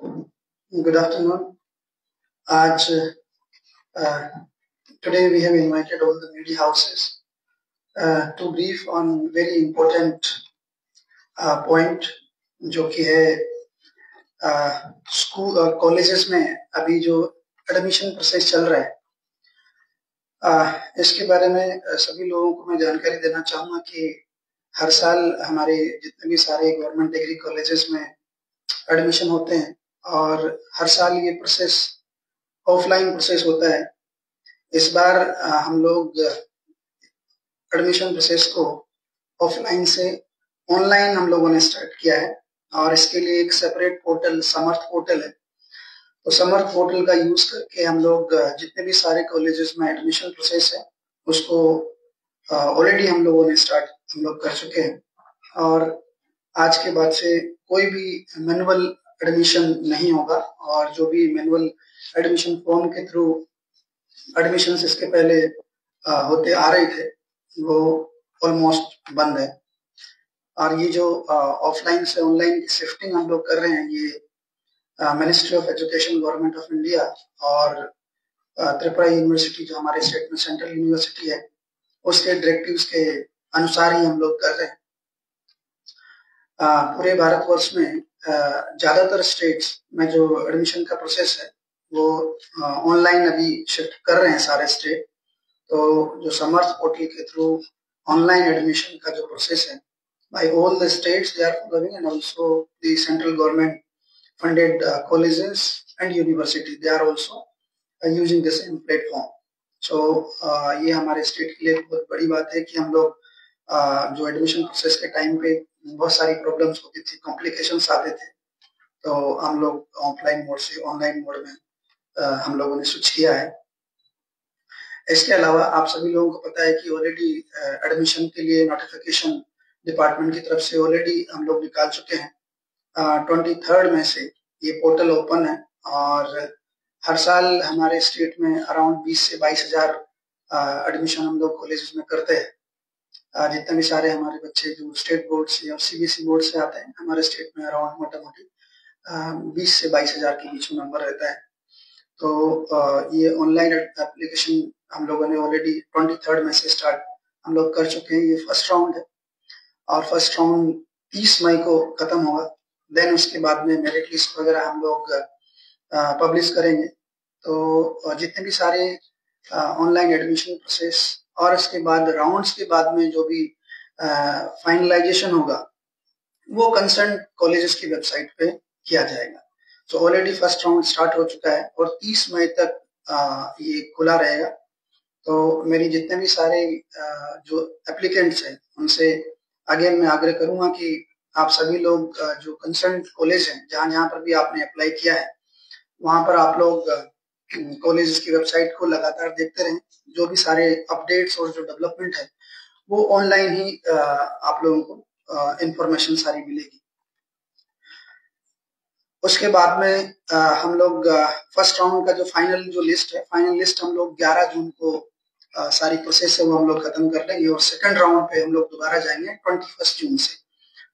Good afternoon. आज today we have invited all the media houses to brief on very important point जो कि है school और colleges में अभी जो एडमिशन प्रोसेस चल रहा है इसके बारे में सभी लोगों को मैं जानकारी देना चाहूँगा कि हर साल हमारे जितने भी सारे गवर्नमेंट डिग्री कॉलेजेस में एडमिशन होते हैं और हर साल ये प्रोसेस ऑफलाइन प्रोसेस होता है। इस बार हम लोग एडमिशन प्रोसेस को ऑफलाइन से ऑनलाइन हम लोगों ने स्टार्ट किया है और इसके लिए एक सेपरेट पोर्टल समर्थ पोर्टल है। तो समर्थ पोर्टल का यूज करके हम लोग जितने भी सारे कॉलेजेस में एडमिशन प्रोसेस है उसको ऑलरेडी हम लोगों ने हम लोग कर चुके हैं और आज के बाद से कोई भी मैनुअल एडमिशन नहीं होगा और जो भी मैनुअल एडमिशन फॉर्म के थ्रू एडमिशन इसके पहले होते आ रहे थे वो ऑलमोस्ट बंद है और ये जो ऑफलाइन से ऑनलाइन की शिफ्टिंग हम लोग कर रहे हैं ये ministry of education government of India और त्रिपुरा यूनिवर्सिटी जो हमारे स्टेट में सेंट्रल यूनिवर्सिटी है उसके डायरेक्टिव्स के अनुसार ही हम लोग कर रहे हैं। पूरे भारतवर्ष में ज्यादातर स्टेट्स में जो एडमिशन का प्रोसेस है वो ऑनलाइन अभी शिफ्ट कर रहे हैं सारे स्टेट। तो जो समर्थ पोर्टल के थ्रू ऑनलाइन एडमिशन का जो प्रोसेस है by all the states they are following and also the central government funded colleges and university they are also using the same platform. So ये हमारे स्टेट के लिए बहुत बड़ी बात है कि हम लोग जो एडमिशन प्रोसेस के टाइम पे बहुत सारी प्रॉब्लम्स होती थी, कॉम्प्लिकेशंस आते थे, तो हम लोग ऑफलाइन मोड से ऑनलाइन मोड में हम लोगों ने स्विच किया है। इसके अलावा आप सभी लोगों को पता है कि ऑलरेडी एडमिशन के लिए नोटिफिकेशन डिपार्टमेंट की तरफ से ऑलरेडी हम लोग निकाल चुके हैं। 23 में से ये पोर्टल ओपन है और हर साल हमारे स्टेट में अराउंड 20 से 22 हजार एडमिशन हम लोग कॉलेजेस में करते हैं। जितने भी सारे हमारे बच्चे जो स्टेट बोर्ड से और सीबीएसई बोर्ड से आते हैं हमारे स्टेट में अराउंड मोटा मोटी 20 से 22 हजार के बीच में नंबर रहता है। तो ये ऑनलाइन एप्लीकेशन हम लोगों ने ऑलरेडी 23 में से स्टार्ट हम लोग कर चुके हैं। ये फर्स्ट राउंड है और फर्स्ट राउंड 30 मई को खत्म होगा। देन उसके बाद में मेरिट लिस्ट वगैरह हम लोग पब्लिश करेंगे। तो जितने भी सारे ऑनलाइन एडमिशन प्रोसेस और इसके बाद राउंड्स के बाद में जो भी फाइनलाइजेशन होगा वो कंसर्न कॉलेजेस की वेबसाइट पे किया जाएगा। तो ऑलरेडी फर्स्ट राउंड स्टार्ट हो चुका है और 30 मई तक ये खुला रहेगा। तो मेरी जितने भी सारे जो एप्लीकेंट्स हैं उनसे आगे मैं आग्रह करूंगा कि आप सभी लोग जो कंसर्न कॉलेज हैं जहां पर भी आपने अप्लाई किया है वहां पर आप लोग कॉलेज की वेबसाइट को लगातार देखते रहें। जो भी सारे अपडेट्स और जो डेवलपमेंट है वो ऑनलाइन ही आप लोगों को इंफॉर्मेशन सारी मिलेगी। उसके बाद में हम लोग फर्स्ट राउंड का जो फाइनल लिस्ट है फाइनल लिस्ट हम लोग 11 जून को सारी प्रोसेस है वो हम लोग खत्म कर लेंगे और सेकंड राउंड पे हम लोग दोबारा जाएंगे 21 जून से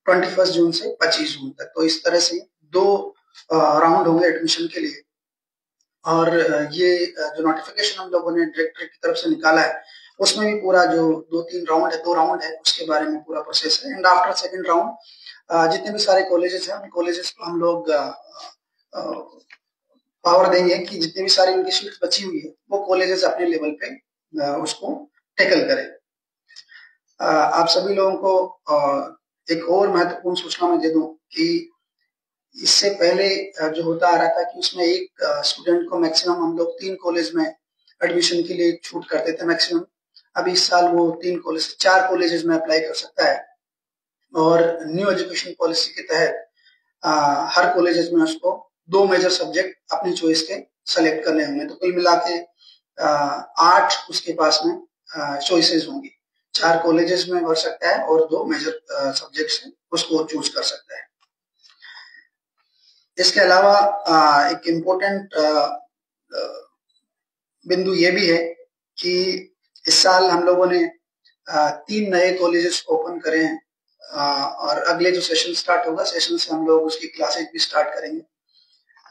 25 जून तक। तो इस तरह से 2 राउंड होंगे एडमिशन के लिए और ये जो नोटिफिकेशन हम लोगों ने डायरेक्टरेट की तरफ से निकाला है उसमें भी पूरा जो 2 राउंड है उसके बारे में पूरा प्रोसेस है। एंड आफ्टर सेकंड राउंड जितने भी सारे कॉलेजेस हैं कॉलेजेस को हम लोग पावर देंगे कि जितनी भी सारी उनकी सीट बची हुई है वो कॉलेजेस अपने लेवल पे उसको टैकल करें। आप सभी लोगों को एक और महत्वपूर्ण सूचना मैं दे दूं कि इससे पहले जो होता आ रहा था कि उसमें एक स्टूडेंट को मैक्सिमम हम लोग 3 कॉलेज में एडमिशन के लिए छूट करते थे मैक्सिमम। अभी इस साल वो 4 कॉलेजेस में अप्लाई कर सकता है और न्यू एजुकेशन पॉलिसी के तहत हर कॉलेजेस में उसको 2 मेजर सब्जेक्ट अपनी चॉइस के सेलेक्ट करने होंगे। तो कुल मिला के 8 उसके पास में चॉइसेस होंगी। 4 कॉलेजेस में भर सकता है और 2 मेजर सब्जेक्ट से उसको चूज कर सकता है। इसके अलावा एक इम्पोर्टेंट बिंदु ये भी है कि इस साल हम लोगों ने 3 नए कॉलेजेस ओपन करे हैं और अगले जो सेशन स्टार्ट होगा सेशन से हम लोग उसकी क्लासेज भी स्टार्ट करेंगे।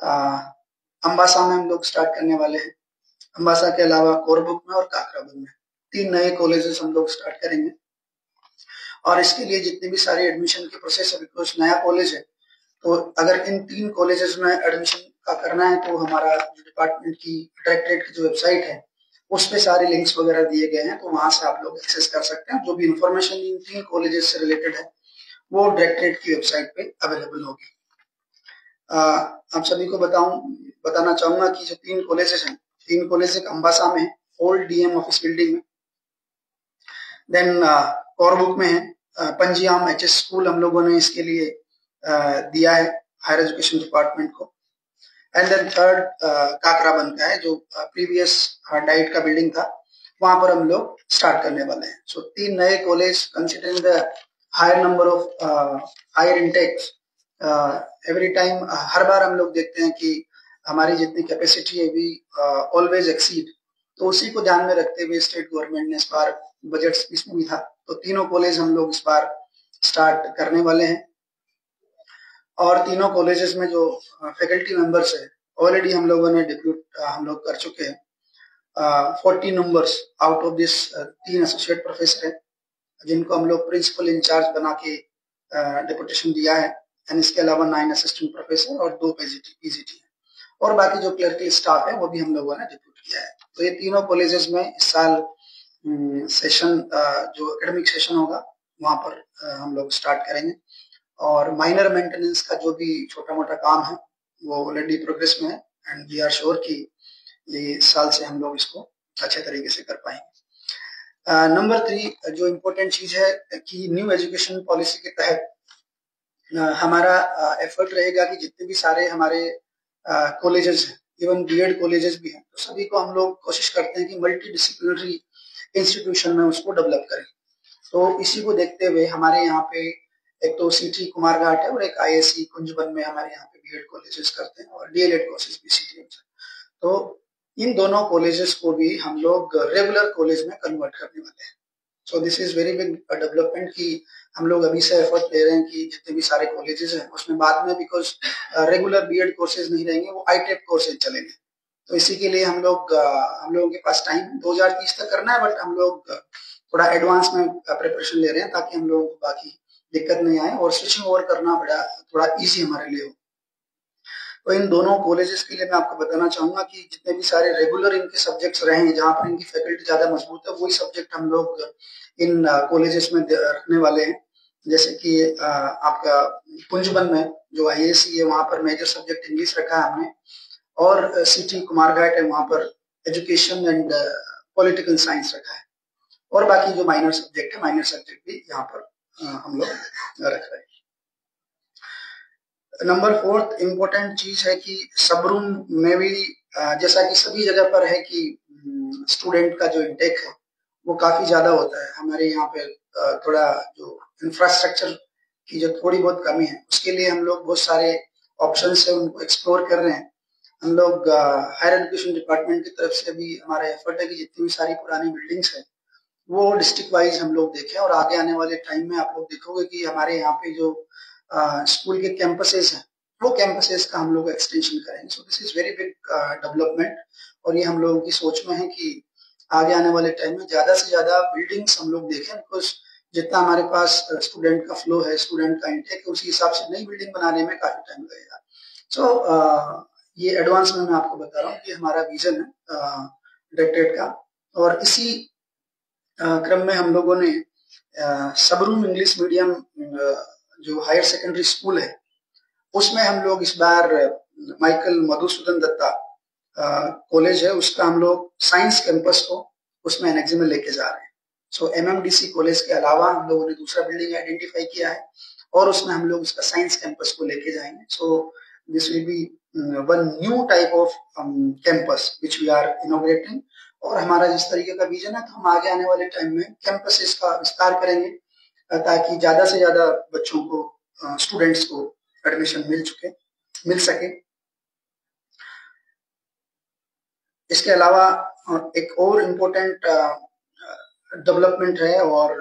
अम्बासा में हम लोग स्टार्ट करने वाले हैं। अम्बासा के अलावा कोरबुक में और काकराबंद में 3 नए कॉलेजेस हम लोग स्टार्ट करेंगे। और इसके लिए जितने भी सारे एडमिशन के प्रोसेस है, बिकॉज नया कॉलेज है, तो अगर इन 3 कॉलेजेस में एडमिशन का करना है तो हमारा जो डिपार्टमेंट की डायरेक्टरेट की जो वेबसाइट है उस पे सारे लिंक्स वगैरह दिए गए हैं, तो वहां से आप लोग एक्सेस कर सकते हैं। जो भी इंफॉर्मेशन इन 3 कॉलेजेस से रिलेटेड है वो डायरेक्टरेट की वेबसाइट पे अवेलेबल होगी। आप सभी को बताना चाहूंगा कि जो 3 कॉलेजेस हैं, 3 कॉलेज एक अम्बासा में है, ओल्ड डीएम ऑफिस बिल्डिंग में, देन कोरबुक में है, पंजियाम एचएस स्कूल हम लोगों ने इसके लिए दिया है हायर एजुकेशन डिपार्टमेंट को, एंड देन थर्ड काकराबंद का है जो प्रीवियस डाइट का बिल्डिंग था, वहां पर हम लोग स्टार्ट करने वाले हैं। सो 3 नए college considering the higher number of higher intakes every time. हर बार हम लोग देखते हैं कि हमारी जितनी कैपेसिटी है वी ऑलवेज एक्सीड, तो उसी को ध्यान में रखते हुए स्टेट गवर्नमेंट ने इस बार बजट इसमें भी था, तो तीनों कॉलेज हम लोग इस बार स्टार्ट करने वाले हैं। और तीनों कॉलेजेस में जो फैकल्टी मेंबर्स है ऑलरेडी हम लोगों ने डिप्यूट हम लोग कर चुके हैं। 40 numbers out of this 3 associate professor है जिनको हम लोग प्रिंसिपल इंचार्ज बना के डिप्यूटेशन दिया है, एंड इसके अलावा 9 असिस्टेंट प्रोफेसर और 2 पीजीटी है, और बाकी जो क्लर्कल स्टाफ है वो भी हम लोगों ने डिप्यूट किया है। तो ये तीनों कॉलेजेस में इस साल सेशन जो एकेडमिक सेशन होगा वहां पर हम लोग स्टार्ट करेंगे, और माइनर मेंटेनेंस का जो भी छोटा मोटा काम है वो ऑलरेडी प्रोग्रेस में है, एंड वी आर श्योर कि ये साल से हम लोग इसको अच्छे तरीके से कर पाएंगे। नंबर 3 जो इम्पोर्टेंट चीज है कि न्यू एजुकेशन पॉलिसी के तहत हमारा एफर्ट रहेगा कि जितने भी सारे हमारे कॉलेजेस हैं, इवन बीएड कॉलेजेस भी हैं, तो सभी को हम लोग कोशिश करते हैं कि मल्टी डिसिप्लिनरी इंस्टीट्यूशन में उसको डेवलप करें। तो इसी को देखते हुए हमारे यहाँ पे एक तो सिटी कुमारघाट है और एक आईएससी कुंजबन में हमारे यहाँ पे बीएड कॉलेजेस करते हैं, और डीएलएड कोर्सेज भी सिटी में। तो इन दोनों कॉलेजेस को भी हम लोग रेगुलर कॉलेज में कन्वर्ट करने वाले हैं। So this is very big development कि हम लोग अभी से एफर्ट ले रहे हैं कि जितने भी सारे कॉलेजेस हैं उसमें बाद में, बिकॉज रेगुलर बीएड कोर्सेज नहीं रहेंगे, वो आईटेक कोर्सेज चलेंगे। तो इसी के लिए हम लोगों के पास टाइम 2030 तक करना है, बट हम लोग थोड़ा एडवांस में प्रिपरेशन ले रहे हैं ताकि हम लोगों को बाकी दिक्कत नहीं आए और स्विचिंग ओवर करना बड़ा थोड़ा इजी हमारे लिए हो। तो इन दोनों कॉलेजेस के लिए मैं आपको बताना चाहूंगा कि जितने भी सारे रेगुलर इनके सब्जेक्ट्स रहे हैं जहां पर इनकी फैकल्टी ज्यादा मजबूत है, वही सब्जेक्ट हम लोग इन कॉलेजेस में रखने वाले हैं। जैसे कि आपका कुंजबन में जो आईएससी है वहां पर मेजर सब्जेक्ट इंग्लिश रखा है हमने, और सिटी कुमारघाट है वहां पर एजुकेशन एंड पॉलिटिकल साइंस रखा है, और बाकी जो माइनर सब्जेक्ट है, माइनर सब्जेक्ट भी यहाँ पर हम लोग रख रहे हैं। नंबर 4 इम्पोर्टेंट चीज है कि सब रूम में भी जैसा कि सभी जगह पर है कि स्टूडेंट का जो इंटेक है वो काफी ज्यादा होता है। हमारे यहाँ पे थोड़ा जो इंफ्रास्ट्रक्चर की जो थोड़ी बहुत कमी है, उसके लिए हम लोग बहुत सारे ऑप्शंस है उनको एक्सप्लोर कर रहे हैं। हम लोग हायर एजुकेशन डिपार्टमेंट की तरफ से भी हमारा एफर्ट है कि जितनी भी सारी पुरानी बिल्डिंग्स है वो डिस्ट्रिक्ट वाइज हम लोग देखें, और आगे आने वाले टाइम में आप लोग देखोगे कि हमारे यहाँ पे जो स्कूल के कैंपसेस हैं वो कैंपसेस का हम लोग एक्सटेंशन करेंगे। So this is very big development, और ये हम लोगों की सोच में है कि आगे आने वाले टाइम में ज्यादा से ज्यादा बिल्डिंग्स हम लोग देखें, बिकॉज जितना हमारे पास स्टूडेंट का फ्लो है, स्टूडेंट का इंटेक है, उसी हिसाब से नई बिल्डिंग बनाने में काफी टाइम लगेगा। सो ये एडवांस में मैं आपको बता रहा हूँ कि हमारा विजन है डायरेक्टरेट का, और इसी क्रम में हम लोगों ने सबरूम इंग्लिश मीडियम जो हायर सेकेंडरी स्कूल है उसमें हम लोग इस बार माइकल मधुसूदन दत्ता कॉलेज है उसका हम लोग साइंस कैंपस को उसमें एनेक्सी में लेके जा रहे हैं। सो एमएमडीसी कॉलेज के अलावा हम लोगों ने दूसरा बिल्डिंग आइडेंटिफाई किया है और उसमें हम लोग उसका साइंस कैंपस को लेके जाएंगे। So this will be one new type of campus which we are inaugurating, और हमारा जिस तरीके का विजन है तो हम आगे आने वाले टाइम में कैंपसेस का विस्तार करेंगे ताकि ज्यादा से ज्यादा बच्चों को स्टूडेंट्स को एडमिशन मिल सके। इसके अलावा एक और इम्पोर्टेंट डेवलपमेंट है और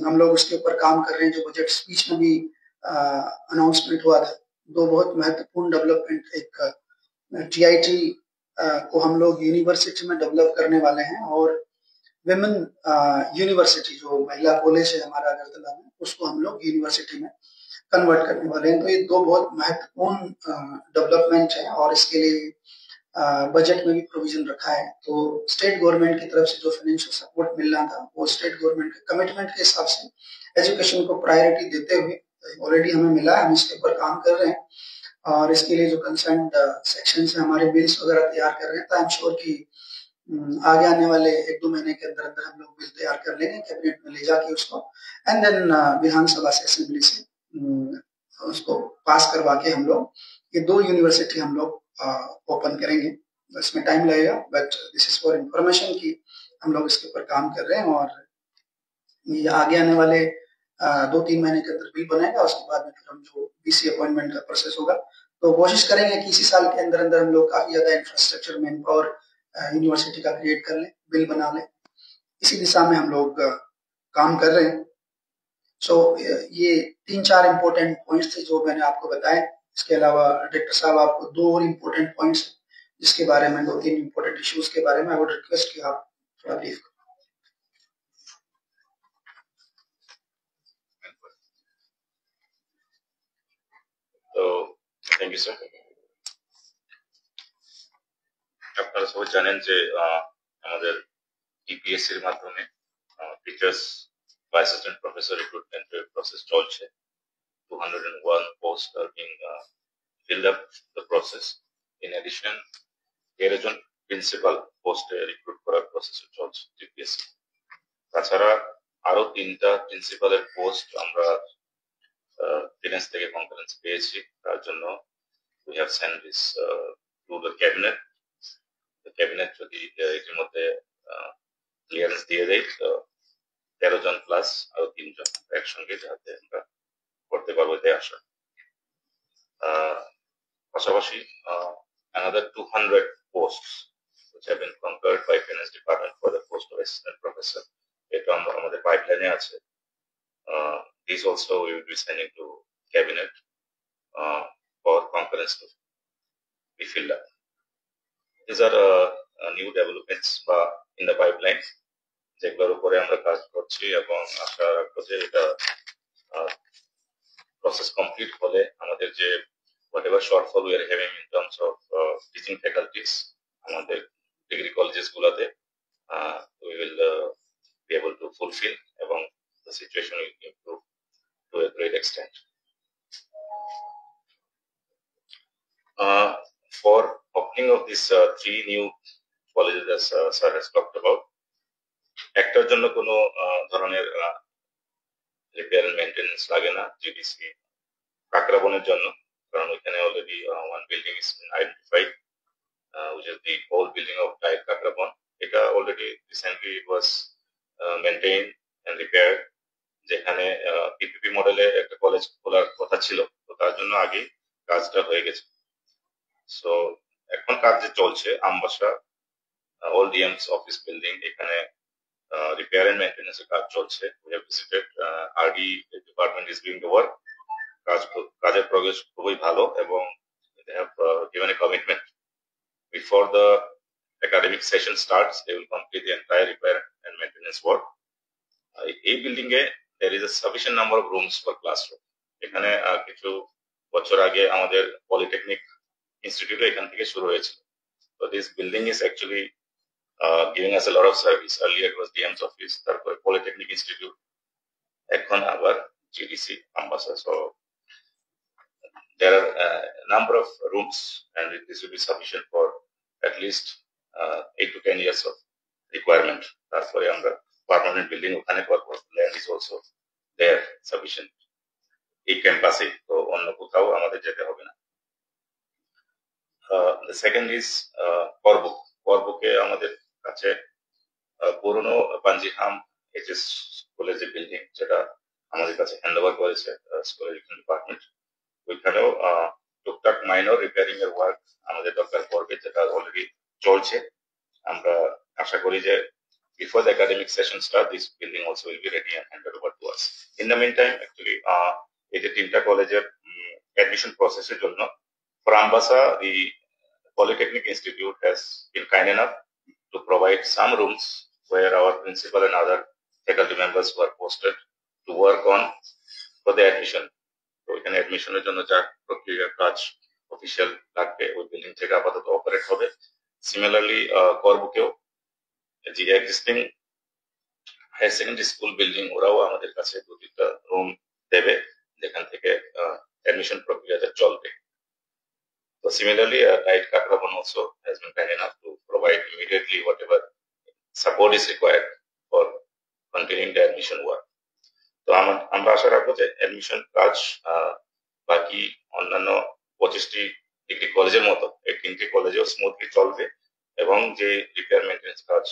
हम लोग उसके ऊपर काम कर रहे हैं, जो बजट स्पीच में भी अनाउंसमेंट हुआ था, दो बहुत महत्वपूर्ण डेवलपमेंट, एक टीआईटी को हम लोग यूनिवर्सिटी में डेवलप करने वाले हैं और विमेन यूनिवर्सिटी जो महिला कॉलेज है हमारा अगरतला में, उसको हम लोग यूनिवर्सिटी में कन्वर्ट करने वाले हैं। तो ये दो बहुत महत्वपूर्ण डेवलपमेंट है और इसके लिए बजट में भी प्रोविजन रखा है। तो स्टेट गवर्नमेंट की तरफ से जो फाइनेंशियल सपोर्ट मिलना था वो स्टेट गवर्नमेंट के कमिटमेंट के हिसाब से एजुकेशन को प्रायोरिटी देते हुए ऑलरेडी हमें मिला है, हम इसके ऊपर काम कर रहे हैं और इसके लिए जो कंसर्न सेक्शन से हमारे बिल्स वगैरह तैयार कर रहे हैं। तो आई एम श्योर कि आगे आने वाले 1-2 महीने के अंदर अंदर हम लोग बिल तैयार कर लेंगे कैबिनेट में ले जाके उसको, एंड देन विधानसभा से असेंबली से उसको पास करवा के हम लोग ये दो यूनिवर्सिटी हम लोग ओपन करेंगे। इसमें टाइम लगेगा but this is for information कि हम लोग इसके ऊपर काम कर रहे हैं और ये आगे आने वाले 2-3 महीने के अंदर बिल बनेगा। उसके बाद में फिर हम जो बीसी अपॉइंटमेंट का प्रोसेस होगा तो कोशिश करेंगे कि इसी साल के अंदर अंदर हम लोग काफी ज्यादा इंफ्रास्ट्रक्चर मैन पावर यूनिवर्सिटी का क्रिएट कर लें, बिल बना लें। इसी दिशा में हम लोग काम कर रहे हैं। सो ये 3-4 इंपॉर्टेंट पॉइंट्स थे जो मैंने आपको बताए। इसके अलावा डायरेक्टर साहब आपको 2 और इंपॉर्टेंट पॉइंट्स जिसके बारे में 2-3 इंपॉर्टेंट इश्यूज के बारे में आई वुड रिक्वेस्ट कि आप थोड़ा ब्रीफ करें। तो थैंक यू सर। আপনারা সবাই জানেন যে আমাদের টিপিএসসি এর মাধ্যমে টিচার্স বা অ্যাসিস্ট্যান্ট প্রফেসর রিক্রুটমেন্টের প্রসেস চলছে। 201 posts are being filled up the process. In addition, 13 জন প্রিন্সিপাল পোস্টে রিক্রুট করার প্রসেস চলছে টিপিএসসি। তাছাড়া আরো 3টা প্রিন্সিপালের পোস্ট আমরা ফিনান্স থেকে কনফারেন্স পেয়েছি, তার জন্য we have sent this to the cabinet. The cabinet যদি এর মধ্যে ক্লিয়ারেন্স দিয়ে দেয় 13 জন প্লাস আরো 3 জন একসঙ্গে যাতে আমরা করতে পারবো এতে আশা। পাশাপাশি another 200 posts which have been conquered by finance department for the post of assistant professor, এটা আমাদের পাইপলাইনে আছে। These also we will be sending to cabinet for conference to be filled up. These are new developments in the pipeline যেগুলোর উপরে আমরা কাজ করছি এবং আশা রাখবো যে এটা প্রসেস কমপ্লিট হলে আমাদের যে whatever shortfall we are having in terms of teaching faculties আমাদের ডিগ্রি কলেজেস গুলোতে we will be able to fulfill এবং the situation will improve to a great extent. For opening of these 3 new colleges as sir has talked about, একটার জন্য কোনো ধরনের repair and maintenance লাগে না GDC কাকরাবনের জন্য, কারণ ওইখানে already one building is identified which is the old building of Diet Kakrabon. এটা already recently it was maintained and repaired. যেখানে পিপিপি মডেলে একটা কলেজ খোলার কথা ছিল, তো তার জন্য আগে কাজটা হয়ে গেছে। সো এখন কাজ যে চলছে Ambassa old DM's office building, এখানে repair and maintenance কাজ চলছে। We have visited RD department is doing the work. কাজের প্রোগ্রেস খুবই ভালো এবং they have given a commitment before the academic session starts they will complete the entire repair and maintenance work. এই building A there is a sufficient number of rooms for classroom. এখানে কিছু বছর আগে আমাদের polytechnic institute এখান থেকে শুরু হয়েছিল। So this building is actually giving us a lot of service. Earlier it was DM's office, তারপরে Polytechnic Institute, এখন আবার GDC Ambassa. So there are a number of rooms and this will be sufficient for at least 8 to 10 years of requirement. তারপরে আমরা permanent building ওখানে করব, land is also there sufficient এই ক্যাম্পাসে, তো অন্য কোথাও আমাদের যেতে হবে না। The second is করবুকে আমাদের কাছে পুরনো পাঞ্জিহাম এইচএস স্কুলের যে বিল্ডিং যেটা আমাদের কাছে হ্যান্ড ওভার করেছে স্কুল এডুকেশন ডিপার্টমেন্ট, ওইখানেও টুকটাক মাইনর রিপেয়ারিং এর ওয়ার্ক আমাদের দরকার পড়বে, যেটা অলরেডি চলছে। আমরা আশা করি যে before the academic session start this building also will be ready and handed over to us. In the meantime actually এই যে 3টা কলেজের admission process এর জন্য for Ambassa, the Polytechnic Institute has been kind enough to provide some rooms where our principal and other faculty members were posted to work on for the admission. তো এখানে অ্যাডমিশনের জন্য যা প্রক্রিয়ার কাজ অফিসিয়াল লাগবে ওই বিল্ডিং থেকে আপাতত অপারেট হবে। সিমিলারলি করবুকেও যে existing higher secondary school building ওরাও আমাদের কাছে 2-3টা রুম দেবে যেখান থেকে অ্যাডমিশন প্রক্রিয়াটা চলবে। So similarly, Diet Kakraban also has been kind enough to provide immediately whatever support is required for continuing the admission work. তো আমরা আশা রাখবো যে অ্যাডমিশন কাজ বাকি অন্যান্য 25টি ডিগ্রি কলেজের মতো এই 3টি কলেজেও স্মুথলি চলবে এবং যে রিপেয়ার মেইনটেনেন্স কাজ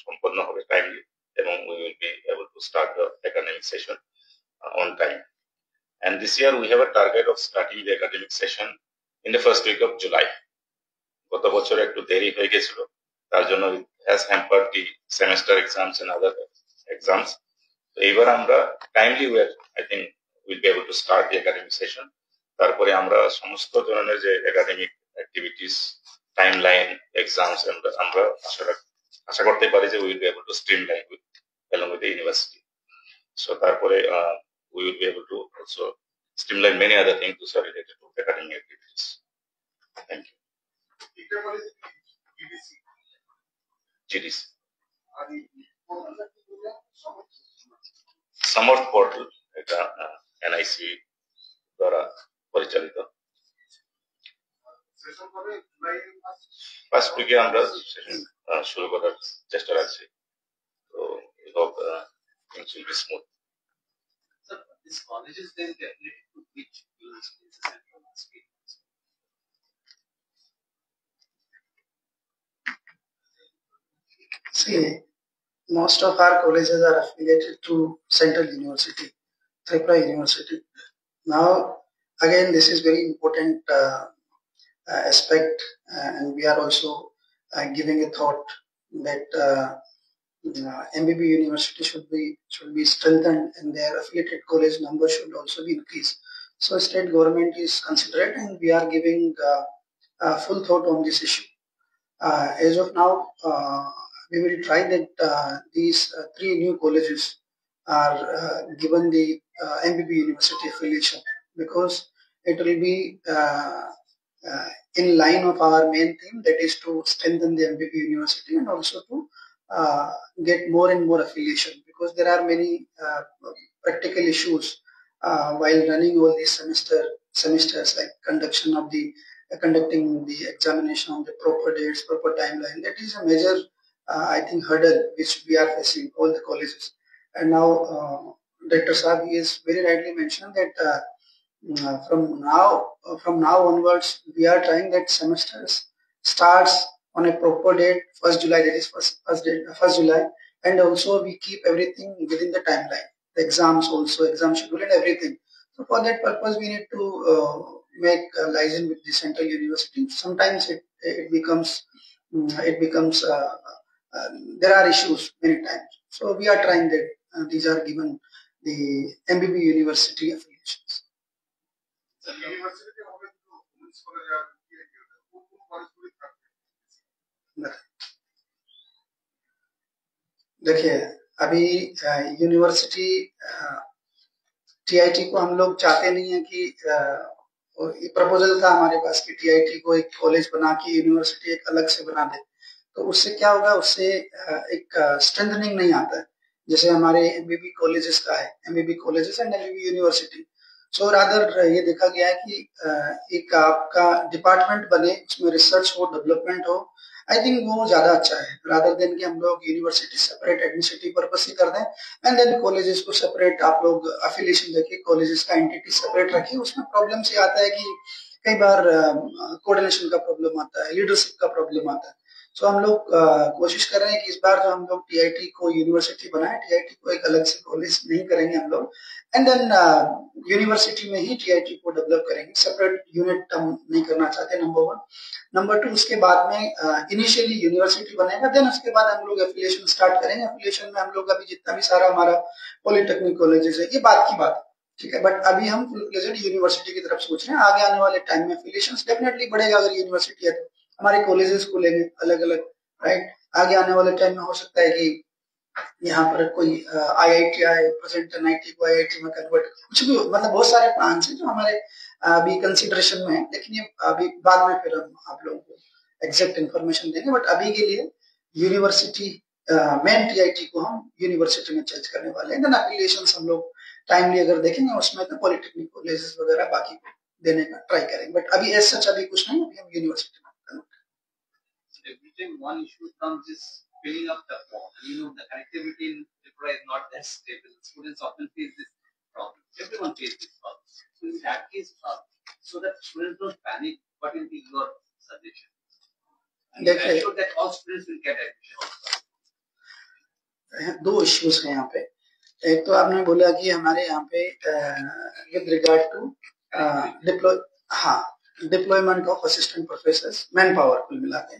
সম্পন্ন হবে টাইমলি এবং we will be able to start the academic session on time. And this year we have a target of starting the academic session in the first week of July. গত বছর একটু দেরি হয়ে গেছিল, তার জন্য it has hampered the semester exams and other exams. So এইবার আমরা timely I think we'll be able to start the academic session. তারপরে আমরা সমস্ত ধরনের যে একাডেমিক অ্যাক্টিভিটিস টাইমলাইন এক্সামস আমরা আশা করতে পারি যে we will be able to streamline along with the university. So তারপরে we will be able to also streamline many other things which are related to academic activities. Thank you. GDC. Samarth portal এটা NIC দ্বারা পরিচালিত। First উইকে আমরা session শুরু করার চেষ্টা রাখছি। তো we hope things will be smooth. So this college is then affiliated to which universities and universities? See, most of our colleges are affiliated to Central University, Tripura University. Now, again, this is very important aspect, and we are also giving a thought that MBB University should be strengthened, and their affiliated college number should also be increased. So, state government is considerate, and we are giving full thought on this issue. As of now, we will try that these 3 new colleges are given the MBB University affiliation, because it will be in line of our main theme, that is to strengthen the MBB University and also to get more and more affiliation, because there are many practical issues while running all these semesters, like conducting the examination on the proper dates, proper timeline. That is a major I think hurdle which we are facing, all the colleges. And now Dr. Saab has very rightly mentioned that from now onwards we are trying that semesters starts on a proper date, 1st July, that is 1st July, and also we keep everything within the timeline, the exams also, exam schedule and everything. So for that purpose we need to make a liaison with the Central University. Sometimes it becomes there are issues many times. So we are trying that these are given the MBB University affiliations. देखिए, अभी university TIT को हम लोग चाहते नहीं है कि proposal था हमारे पास कि TIT को एक कॉलेज बना के यूनिवर्सिटी एक अलग से बना दे, तो उससे क्या होगा, उससे एक स्ट्रेंथनिंग नहीं आता है जैसे हमारे MBB कॉलेजेस का है, MBB colleges and MBB university. So rather ये देखा गया है कि एक आपका डिपार्टमेंट बने, उसमें रिसर्च हो, डेवलपमेंट हो, आई थिंक वो ज्यादा अच्छा है, रादर देन कि हम लोग यूनिवर्सिटी सेपरेट एडमिनिस्ट्रेटिव पर्पस ही कर दें एंड देन कॉलेजेस को सेपरेट आप लोग अफिलिएशन देके कॉलेजेस का एंटिटी सेपरेट रखिए। उसमें प्रॉब्लम से आता है कि कई बार कोऑर्डिनेशन का प्रॉब्लम आता है, लीडरशिप का प्रॉब्लम आता है। सो हम लोग कोशिश कर रहे हैं कि इस बार जो हम लोग TIT को यूनिवर्सिटी बनाए, TIT को एक अलग से कॉलेज नहीं करेंगे हम लोग, एंड देन यूनिवर्सिटी में ही TIT को डेवलप करेंगे, सेपरेट यूनिट हम नहीं करना चाहते, नंबर 1। नंबर 2, उसके बाद में इनिशियली यूनिवर्सिटी बनेगा, देन उसके बाद हम लोग एफिलिएशन स्टार्ट करेंगे। एफिलिएशन में हम लोग अभी जितना भी सारा हमारा पॉलिटेक्निक कॉलेजेस है, ये बात की बात, ठीक है, बट अभी हम फुल फ्लेजेड यूनिवर्सिटी की तरफ सोच रहे हैं। आगे आने वाले टाइम में एफिलिएशंस डेफिनेटली बढ़ेगा, अगर यूनिवर्सिटी है तो हमारे कॉलेजेस खुलेंगे अलग अलग, राइट। आगे आने वाले टाइम में हो सकता है कि यहाँ पर कोई आईआईटी आए, प्रेजेंट एनआईटी को आईआईटी में कन्वर्ट, कुछ भी, मतलब बहुत सारे प्लान्स हैं जो हमारे अभी कंसिडरेशन में है, लेकिन ये अभी बाद में फिर हम आप लोगों को एग्जैक्ट इन्फॉर्मेशन देंगे। बट अभी के लिए यूनिवर्सिटी मेन टीआईटी को हम यूनिवर्सिटी में चेंज करने वाले हैं। देन एफिलिएशंस हम लोग टाइमली अगर देखेंगे उसमें तो पॉलिटेक्निक कॉलेजेस वगैरह बाकी को देने का ट्राई करेंगे, बट अभी एज सच अभी कुछ नहीं, अभी हम यूनिवर्सिटी में। Every time one issue comes is filling up the form. The connectivity in Tripura is not that stable. Students often face this problem. Everyone faces this problem. So in that case, so that students don't panic, what will be your suggestion? And ensure that all students will get admission. दो issues हैं यहाँ पे। एक तो आपने बोला कि हमारे यहाँ पे with regard to deployment of assistant professor manpower कुल मिला के।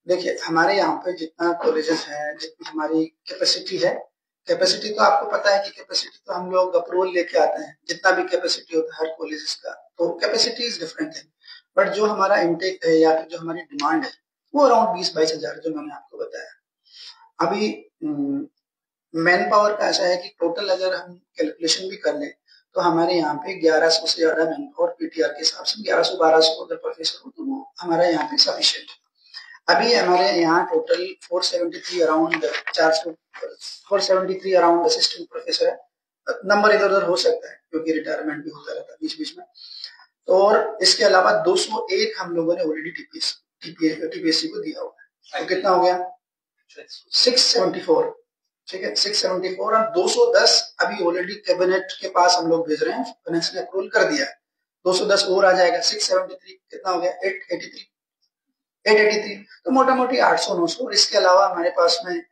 देखिए हमारे यहाँ पे जितना कॉलेजेस है, जितनी हमारी कैपेसिटी है, कैपेसिटी तो आपको पता है कि कैपेसिटी तो हम लोग अप्रूवल लेके आते हैं, जितना भी कैपेसिटी होता है हर कॉलेजेस का, तो कैपेसिटी इज डिफरेंट है। बट जो हमारा इंटेक है या फिर जो हमारी डिमांड है वो अराउंड 20-22 हजार जो मैंने आपको बताया। अभी मैन पावर का ऐसा है कि टोटल अगर हम कैलकुलेशन भी कर लें तो हमारे यहाँ पे 1100 से ज्यादा मैन पावर पीटीआर के हिसाब से 1100-1200 अगर प्रोफेसर हो तो वो हमारा यहाँ पे सफिशिएंट है। अभी हमारे यहाँ टोटल 473 अराउंड असिस्टेंट प्रोफेसर है। नंबर इधर उधर हो सकता है क्योंकि रिटायरमेंट भी होता रहता है बीच बीच में। और इसके अलावा 201 हम लोगों ने ऑलरेडी टीपीएससी को दिया हुआ है। तो कितना हो गया? 674। ठीक है, 674 और 210 अभी ऑलरेडी कैबिनेट के पास हम लोग भेज रहे हैं, फाइनेंस ने अप्रूवल कर दिया है। 210 और आ जाएगा, 673 कितना हो गया? 883। तो मोटा मोटी 800-900। और इसके अलावा हमारे पास में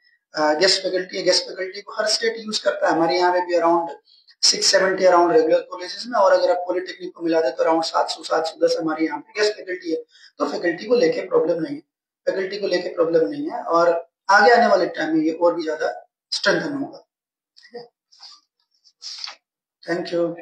गेस्ट फैकल्टी है। गेस्ट फैकल्टी को हर स्टेट यूज करता है। हमारे यहाँ पे भी अराउंड 670 अराउंड रेगुलर कॉलेजेस में, और अगर आप पॉलिटेक्निक को मिला दे तो अराउंड 700-710 हमारे यहाँ पे गेस्ट फैकल्टी है। तो फैकल्टी को लेके प्रॉब्लम नहीं है, और आगे आने वाले टाइम में ये और भी ज्यादा स्ट्रेंथन होगा। Thank you.